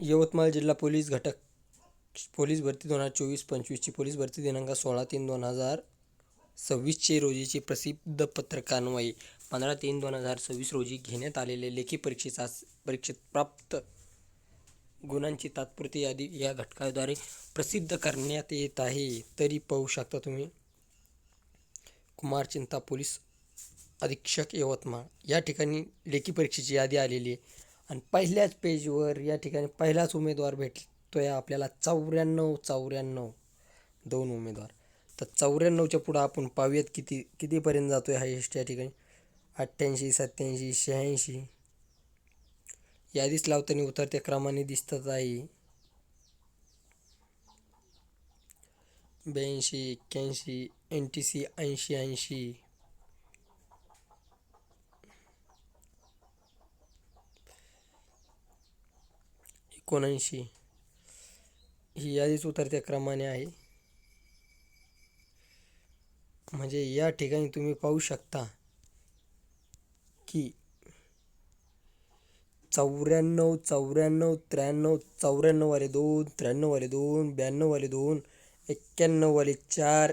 यवतमाळ जिल्हा पोलीस घटक पोलीस भरती 2024-25ची पोलीस भरती दिनांक 16/3/2026 रोजीची प्रसिद्ध पत्रकान्वये 15/3/2026 रोजी घेण्यात आलेल्या लेखी परीक्षेत प्राप्त गुणांची तात्पुरती यादी या घटकाद्वारे प्रसिद्ध करण्यात येत आहे. तरी पाहू शकता तुम्ही, कुमार चिंता पोलीस अधीक्षक यवतमाळ या ठिकाणी लेखी परीक्षेची यादी आलेली आहे. आणि पहिल्याच पेजवर या ठिकाणी पहिलाच उमेदवार भेटतोय आपल्याला 94 2 उमेदवार. तर 94च्या पुढं आपण पाहूयात कितीपर्यंत जातोय हायेस्ट या ठिकाणी 88, 87, 86 यादीच लावताना उतरत्या क्रमाने दिसत आहे. 82, 81, 86, 80, 79 ही यादीच उतरत्या क्रमाने आहे. म्हणजे या ठिकाणी तुम्ही पाहू शकता की 94, 94, 93, 94 वाले 2, 93 वाले 2, 92 वाले 2, 91 वाले 4,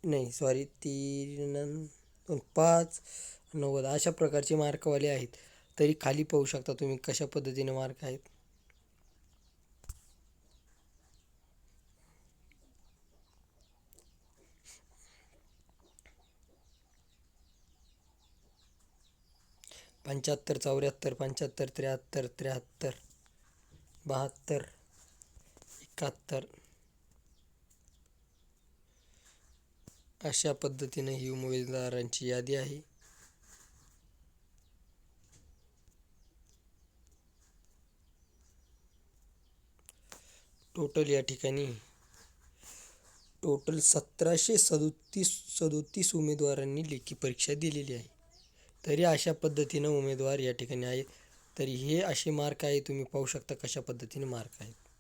नाही सॉरी 3, 2, 5, 90 अशा प्रकारचे मार्कवाले आहेत. तरी खाली पाहू शकता तुम्ही कशा पद्धतीने मार्क आहेत. पंच्याहत्तर, 74, 75, 73, 73, 72, 71 अशा पद्धतीने ही उमेदवारांची यादी आहे. टोटल या ठिकाणी 1737 उमेदवारांनी लेखी परीक्षा दिलेली आहे. तरी अशा पद्धतीनं उमेदवार या ठिकाणी आहेत. तरी हे असे मार्क आहे, तुम्ही पाहू शकता कशा पद्धतीने मार्क आहेत.